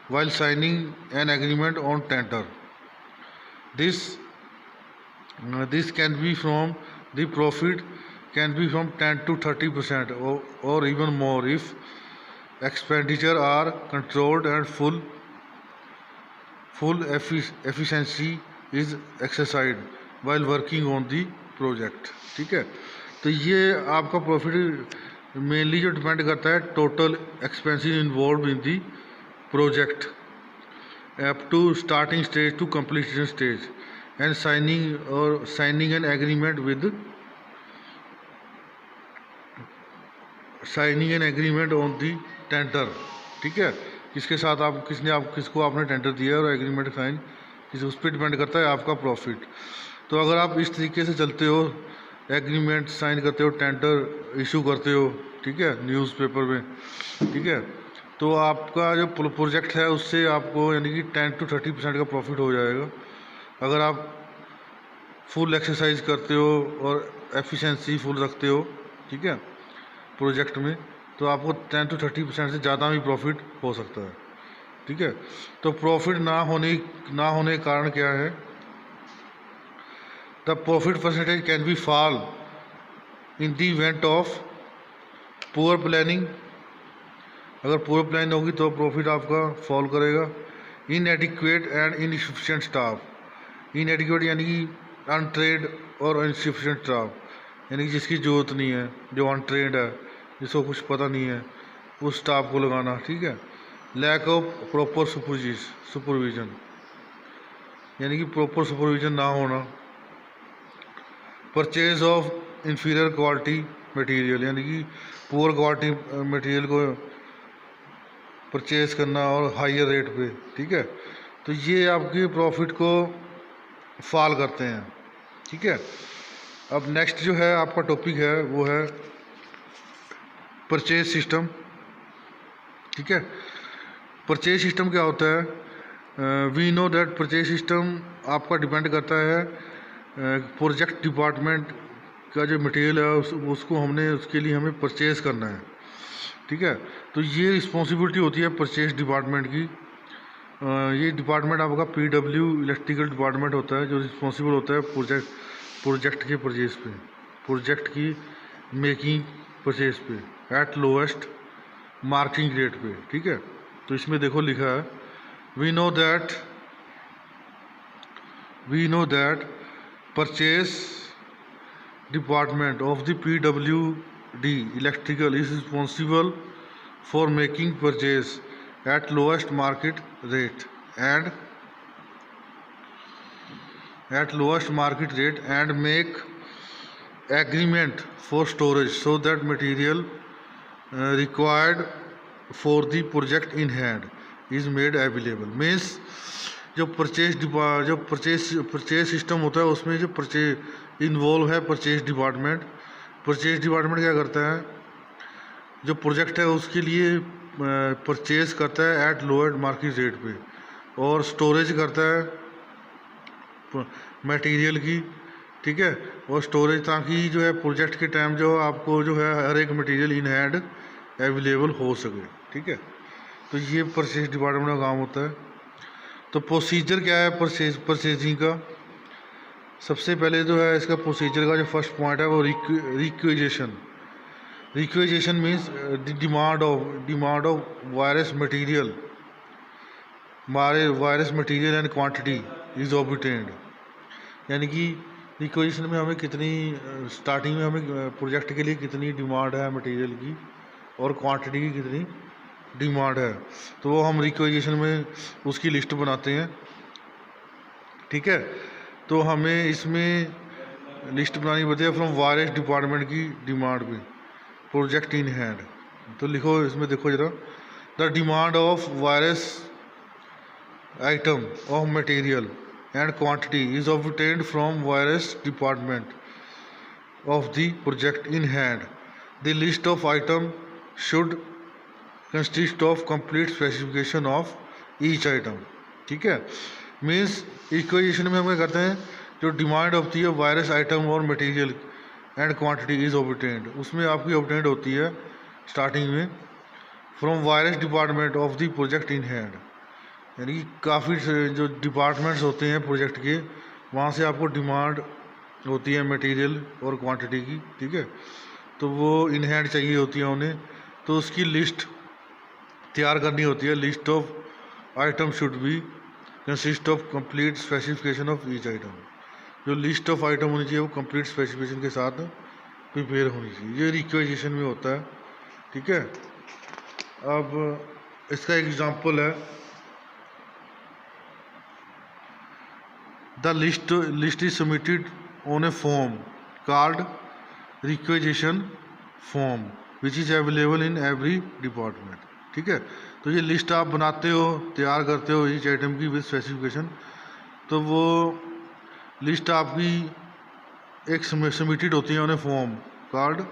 while signing an agreement on tender. This can be from the profit can be from 10 to 30% or even more if expenditure are controlled and full efficiency is exercised while working on the project, ठीक है। तो ये आपका प्रॉफिट मेनली जो डिपेंड करता है total expenses involve in the project up to starting stage to completion stage and signing an agreement on the tender, ठीक है, किसको आपने टेंडर दिया और एग्रीमेंट साइन उस पर डिपेंड करता है आपका प्रॉफिट। तो अगर आप इस तरीके से चलते हो, एग्रीमेंट साइन करते हो, टेंडर इशू करते हो, ठीक है, न्यूज़पेपर में, ठीक है, तो आपका जो प्रोजेक्ट है उससे आपको यानी कि 10 to 30% का प्रॉफिट हो जाएगा। अगर आप फुल एक्सरसाइज करते हो और एफिशिएंसी फुल रखते हो, ठीक है, प्रोजेक्ट में, तो आपको 10 to 30% से ज़्यादा भी प्रॉफिट हो सकता है, ठीक है। तो प्रॉफिट ना होने के कारण क्या है, the profit percentage can be fall in the event of poor planning, अगर पुअर प्लानिंग होगी तो प्रॉफिट आपका फॉल करेगा। इनएडिक्वेट एंड इनसफिशिएंट स्टाफ, इनएडिक्वेट यानी कि अनट्रेड और इनसफिशिएंट स्टाफ, यानी कि जिसकी ज़रूरत नहीं है, जो अनट्रेड है, जिसको कुछ पता नहीं है, उस स्टाफ को लगाना, ठीक है। लैक ऑफ प्रॉपर सुपरविजन, यानी कि प्रॉपर सुपरविजन ना होना। Purchase of inferior quality material, यानी कि पुअर क्वालिटी मटेरियल को परचेज करना और हायर रेट पे, ठीक है, तो ये आपके प्रॉफिट को फॉल करते हैं, ठीक है। अब नेक्स्ट जो है आपका टॉपिक है वो है परचेज सिस्टम, ठीक है। परचेज सिस्टम क्या होता है, we know that purchase system आपका डिपेंड करता है प्रोजेक्ट डिपार्टमेंट का जो मटेरियल है उसके लिए हमें परचेज़ करना है, ठीक है। तो ये रिस्पॉन्सिबिलिटी होती है परचेज डिपार्टमेंट की। ये डिपार्टमेंट आपका PW इलेक्ट्रिकल डिपार्टमेंट होता है, जो रिस्पॉन्सिबल होता है प्रोजेक्ट के परचेज पे, प्रोजेक्ट की मेकिंग परचेज पे एट लोएस्ट मार्किंग रेट पे, ठीक है। तो इसमें देखो लिखा है, we know that purchase department of the PWD electrical is responsible for making purchase at lowest market rate and make agreement for storage so that material required for the project in hand is made available। Means जो परचेज सिस्टम होता है उसमें जो परचेज इन्वॉल्व है परचेज डिपार्टमेंट क्या करता है, जो प्रोजेक्ट है उसके लिए परचेज करता है एट लोअर मार्केट रेट पे और स्टोरेज करता है मटेरियल की, ठीक है, और स्टोरेज ताकि जो है प्रोजेक्ट के टाइम जो आपको जो है हर एक मटेरियल इन हैंड अवेलेबल हो सके, ठीक है। तो ये परचेज डिपार्टमेंट का काम होता है। तो प्रोसीजर क्या है परचेजिंग का, सबसे पहले जो है इसका प्रोसीजर का जो फर्स्ट पॉइंट है वो requisition. Requisition means demand of virus material virus material and quantity is obtained. यानी कि रिक्वेजेशन में हमें कितनी स्टार्टिंग में हमें प्रोजेक्ट के लिए कितनी डिमांड है मटेरियल की और क्वांटिटी की कितनी डिमांड है, तो वो हम रिक्वेजेशन में उसकी लिस्ट बनाते हैं। ठीक है, तो हमें इसमें लिस्ट बनानी पड़ती है फ्रॉम वायरस डिपार्टमेंट की डिमांड पे प्रोजेक्ट इन हैंड। तो लिखो इसमें, देखो जरा, the demand of virus item of material and quantity is obtained from various department of the project in hand. The list of item should consist of complete specification of each item. ठीक है, मीन्स इक्वेशन में हम क्या करते हैं, जो डिमांड होती है वायरस आइटम और material and quantity is obtained, उसमें आपकी ऑब्टेन्ड होती है स्टार्टिंग में from virus department of the project in hand. यानी कि काफ़ी जो डिपार्टमेंट्स होते हैं प्रोजेक्ट के, वहाँ से आपको डिमांड होती है मटेरियल और क्वांटिटी की। ठीक है, तो वो इन हैंड चाहिए होती है उन्हें, तो उसकी लिस्ट तैयार करनी होती है। List of item should be consist of complete specification of each item. जो लिस्ट ऑफ आइटम होनी चाहिए वो कंप्लीट स्पेसिफिकेशन के साथ प्रिपेयर होनी चाहिए। ये रिक्वेजेशन में होता है। ठीक है, अब इसका एग्जाम्पल है, The list is submitted on a form called requisition form which is available in every department. ठीक है, तो ये लिस्ट आप बनाते हो, तैयार करते हो ईच आइटम की विद स्पेसिफिकेशन। तो वो लिस्ट आपकी एक सबमिटेड होती है on A form called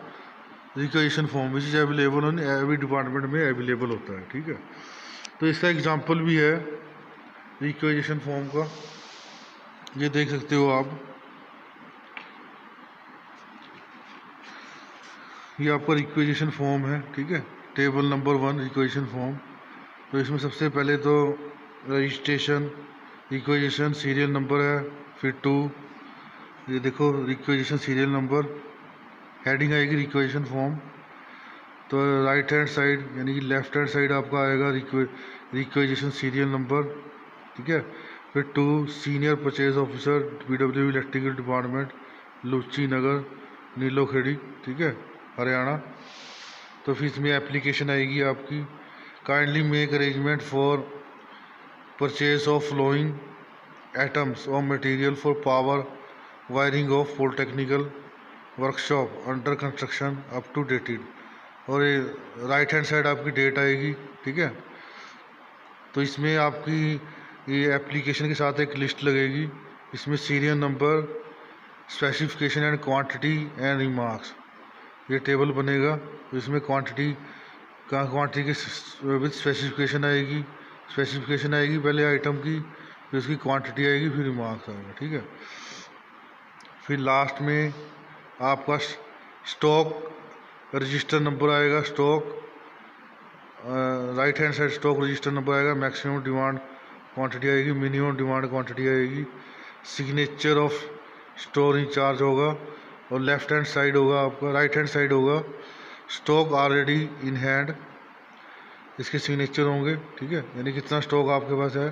requisition form which is available on every department में अवेलेबल होता है। ठीक है, तो इसका एग्जांपल भी है रिक्वेजिशन फॉर्म का, ये देख सकते हो आप। ये आपका रिक्वेजिशन फॉर्म है। ठीक है, टेबल नंबर 1 रिक्वेजिशन फॉर्म। तो इसमें सबसे पहले तो रजिस्ट्रेशन, रिक्वेजिशन सीरियल नंबर है, फिर 2, ये देखो रिक्वेजिशन सीरियल नंबर, हेडिंग आएगी रिक्वेजिशन फॉर्म। तो राइट हैंड साइड यानी कि लेफ्ट हैंड साइड आपका आएगा रिक्वेजिशन सीरियल नंबर। ठीक है, फिर 2 senior purchase officer BW electrical department Luchchi Nagar Nilokheri. ठीक है, हरियाणा। तो फिर इसमें एप्लीकेशन आएगी आपकी, kindly make arrangement for purchase of following items of material for power wiring of polytechnical workshop under construction up to dated. और ये राइट हैंड साइड आपकी डेट आएगी। ठीक है, तो इसमें आपकी ये एप्लीकेशन के साथ एक लिस्ट लगेगी, इसमें serial number, specification and quantity and remarks, ये टेबल बनेगा। तो इसमें क्वांटिटी के विद स्पेसिफिकेशन आएगी, पहले आइटम की, फिर उसकी क्वांटिटी आएगी, फिर रिमार्क्स आएगा। ठीक है, फिर लास्ट में आपका स्टॉक रजिस्टर नंबर आएगा, stock right hand side stock register number आएगा, मैक्सिमम डिमांड क्वांटिटी आएगी, मिनिमम डिमांड क्वांटिटी आएगी, सिग्नेचर ऑफ स्टोर इंचार्ज होगा, और लेफ्ट हैंड साइड होगा आपका, राइट हैंड साइड होगा स्टॉक ऑलरेडी इन हैंड, इसके सिग्नेचर होंगे। ठीक है, यानी कितना स्टॉक आपके पास है।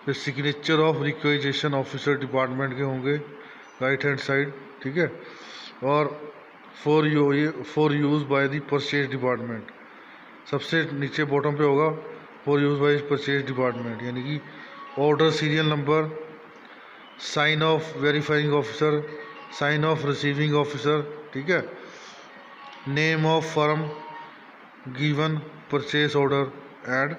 फिर signature of requisition officer department के होंगे राइट हैंड साइड। ठीक है, और for use by the purchase department, सबसे नीचे बॉटम पे होगा for use by purchase department, यानी कि order serial number, sign of verifying officer, sign of receiving officer. ठीक है, name of firm given purchase order and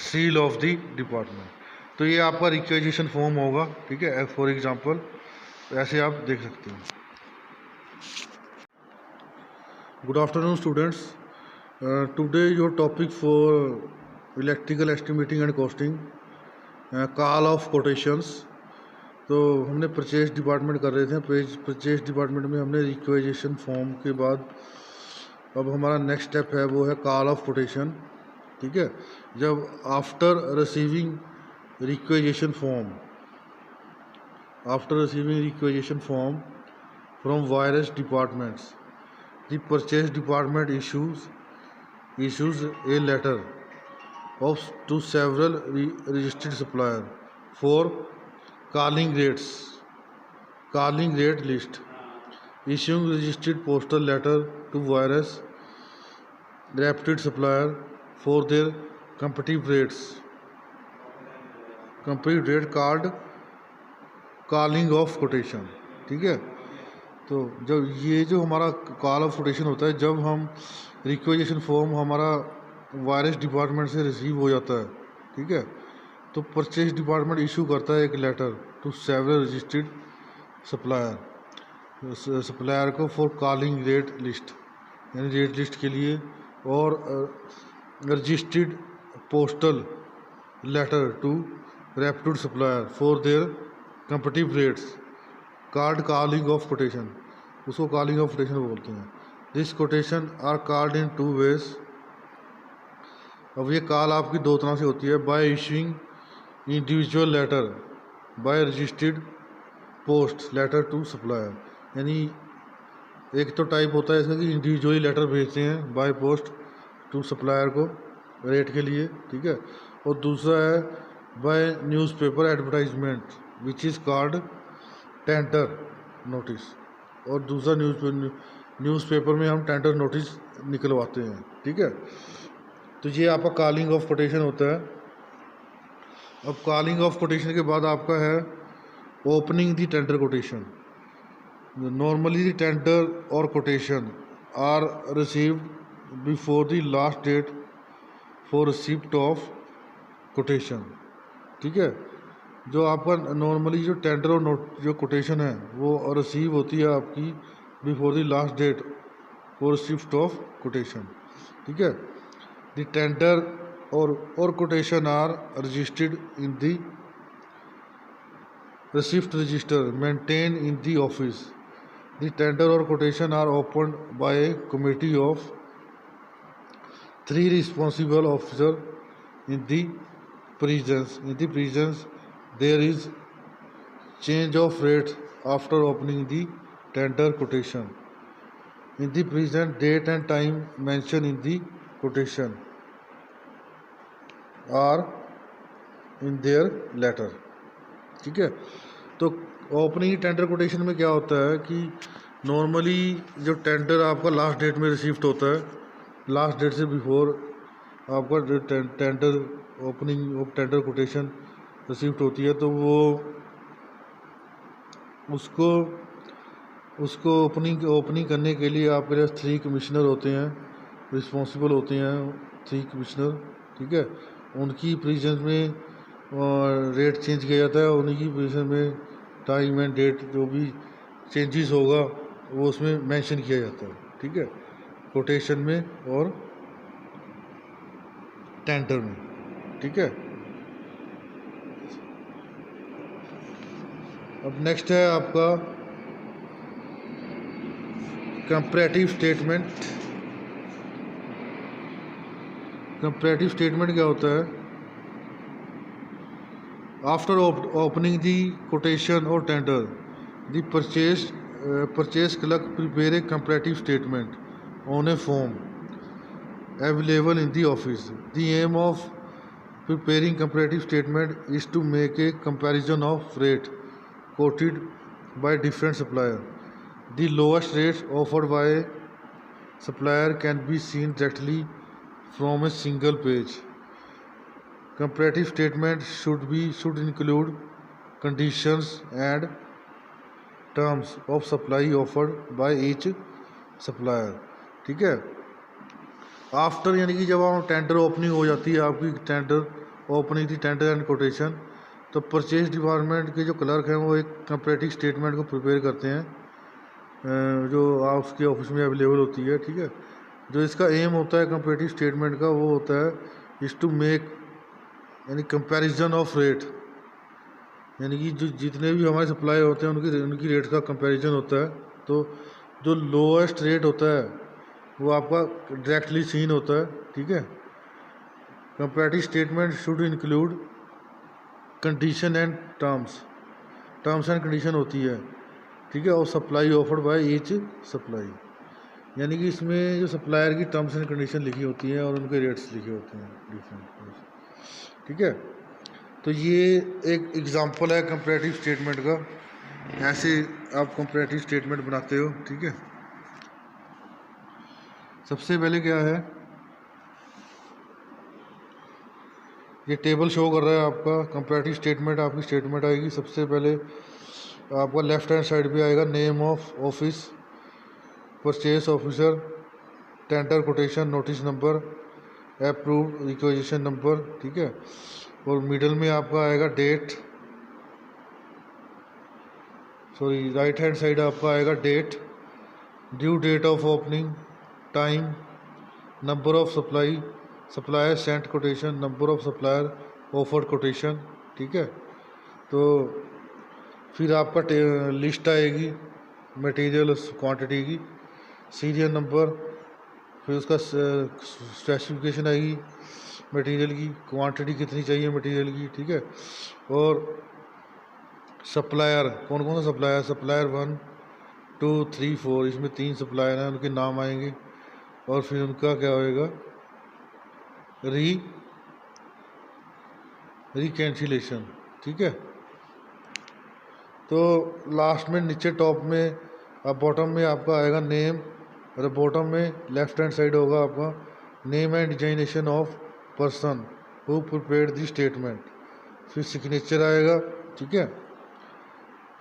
seal of the department. तो ये आपका रिक्वेजिशन फॉर्म होगा। ठीक है, फॉर एग्जांपल ऐसे आप देख सकते हो। Good afternoon students, today your topic for electrical estimating and costing, call of quotations. तो हमने परचेज डिपार्टमेंट कर रहे थे, परचेज डिपार्टमेंट में हमने रिक्वेजिशन फॉर्म के बाद अब हमारा नेक्स्ट स्टेप है वो है कॉल ऑफ कोटेशन। ठीक है, जब after receiving requisition form after receiving requisition form from various departments, the purchase department issues a letter to several registered suppliers for calling rate list, issuing registered postal letter to various reputed supplier for their competitive rate called calling of quotation. ठीक है, तो जब ये जो हमारा कॉल ऑफ कोटेशन होता है, जब हम रिक्वेजिशन फॉर्म हमारा वायरस डिपार्टमेंट से रिसीव हो जाता है, ठीक है, तो परचेज डिपार्टमेंट इशू करता है एक letter to several registered supplier को फॉर कॉलिंग रेट लिस्ट, यानी रेट लिस्ट के लिए, और registered postal letter to reputed supplier for their competitive rates card calling of quotation, उसको कॉलिंग ऑफ कोटेशन बोलते हैं। This quotation are called in 2 ways. अब ये कॉल आपकी 2 तरह से होती है, by issuing individual letter, by registered post letter to supplier, यानी एक तो टाइप होता है इसका कि इंडिविजुअली लेटर भेजते हैं बाय पोस्ट टू सप्लायर को रेट के लिए, ठीक है, और दूसरा है by newspaper advertisement which is called tender notice, और दूसरा न्यूज़पेपर में हम टेंडर नोटिस निकलवाते हैं। ठीक है, तो ये आपका कॉलिंग ऑफ कोटेशन होता है। अब कॉलिंग ऑफ कोटेशन के बाद आपका है opening the tender quotation. Normally the tender और quotation are received before the last date for receipt of quotation. ठीक है, जो आपका नॉर्मली जो टेंडर और जो कोटेशन है वो रिसीव होती है आपकी before the last date for receipt of quotation. ठीक है, द टेंडर और quotation are registered in the receipt register maintain in the office. The tender और quotation are opened by a committee of 3 responsible officer in the presence there is change of rate after opening the tender quotation in the present date and time mentioned in the quotation or in their letter। ठीक है, तो ओपनिंग टेंडर कोटेशन में क्या होता है कि नॉर्मली जो टेंडर आपका लास्ट डेट में रिसीव्ड होता है, लास्ट डेट से बिफोर आपका जो tender opening of tender quotation received होती है, तो वो उसको ओपनिंग करने के लिए आपके पास 3 कमिश्नर होते हैं, रिस्पॉन्सिबल होते हैं 3 कमिश्नर। ठीक है, उनकी प्रेजेंस में रेट चेंज किया जाता है, उन्हीं की प्रेजेंस में टाइम एंड डेट जो भी चेंजेस होगा वो उसमें मेंशन किया जाता है। ठीक है, कोटेशन में और टेंडर में। ठीक है, अब नेक्स्ट है आपका कंपैरेटिव स्टेटमेंट। कंपैरेटिव स्टेटमेंट क्या होता है? आफ्टर ओपनिंग दी कोटेशन और tender the purchase clerk prepare a comparative statement on A form available in the office. The aim of preparing comparative statement is to make a comparison of rate quoted by different supplier. The lowest rates offered by a supplier can be seen directly from a single page. Comparative statement should include conditions and terms of supply offered by each supplier। ठीक है, आफ्टर यानी कि जब हम टेंडर ओपनिंग हो जाती है आपकी, टेंडर ओपनिंग थी टेंडर एंड कोटेशन, तो परचेज डिपार्टमेंट के जो क्लर्क हैं वो एक कंपैरेटिव स्टेटमेंट को प्रिपेयर करते हैं जो आपके ऑफिस में अवेलेबल होती है। ठीक है, जो इसका एम होता है कंपैरेटिव स्टेटमेंट का वो होता है इज टू मेक यानी कंपैरिजन ऑफ रेट, यानी कि जो जितने भी हमारे सप्लाई होते हैं उनकी रेट का कंपैरिजन होता है। तो जो लोएस्ट रेट होता है वो आपका डायरेक्टली सीन होता है। ठीक है, comparative statement should include condition and terms terms and condition होती है, ठीक है, और supply offered by each supply, यानी कि इसमें जो सप्लायर की टर्म्स एंड कंडीशन लिखी होती हैं और उनके रेट्स लिखे होते हैं डिफरेंट, ठीक है। तो ये एक एग्जांपल है कंपैरेटिव स्टेटमेंट का, ऐसे आप कंपैरेटिव स्टेटमेंट बनाते हो, ठीक है। सबसे पहले क्या है, ये टेबल शो कर रहा है आपका कंपैरेटिव स्टेटमेंट, आपकी स्टेटमेंट आएगी। सबसे पहले आपका लेफ्ट हैंड साइड पे आएगा name of office, purchase officer, tender quotation, notice number, approved requisition number, ठीक है। और मिडल में आपका आएगा date, sorry right hand side आपका आएगा date, due date of opening, time, number of supply, supplier sent quotation, number of supplier offered quotation, ठीक है। तो फिर आपका लिस्ट आएगी मटेरियल क्वांटिटी की, सीरियल नंबर, फिर उसका स्पेसिफिकेशन आएगी मटेरियल की, क्वांटिटी कितनी चाहिए मटेरियल की, ठीक है। और सप्लायर, कौन कौन सा सप्लायर, सप्लायर 1 2 3 4, इसमें 3 सप्लायर हैं, उनके नाम आएंगे। और फिर उनका क्या होएगा, रिकैंसिलेशन, ठीक है। तो लास्ट में नीचे टॉप में, अब बॉटम में आपका आएगा नेम, और बॉटम में लेफ्ट हैंड साइड होगा आपका name and designation of person who prepared the statement, फिर सिग्नेचर आएगा, ठीक है।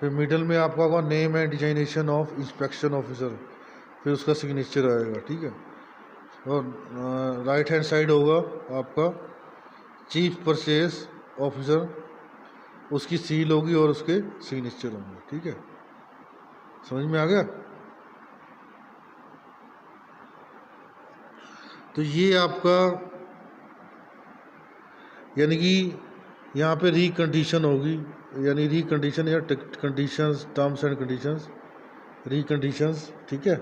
फिर मिडल में आपका होगा name and designation of inspection officer, फिर उसका सिग्नेचर आएगा, ठीक है। और राइट हैंड साइड होगा आपका चीफ परचेस ऑफिसर, उसकी सील होगी और उसके सिग्नेचर होंगे, ठीक है। समझ में आ गया। तो ये आपका, यानी कि यहाँ पे रिकंडीशन होगी, यानी रिकंडीशन या कंडीशंस, टर्म्स एंड कंडीशंस, रिकंडीशंस, ठीक है,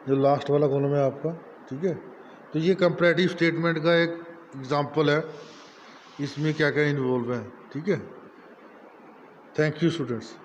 जो लास्ट वाला कॉलम है आपका, ठीक है। तो ये कंपैरेटिव स्टेटमेंट का एक एग्जांपल है, इसमें क्या क्या इन्वॉल्व है, ठीक है। Thank you students.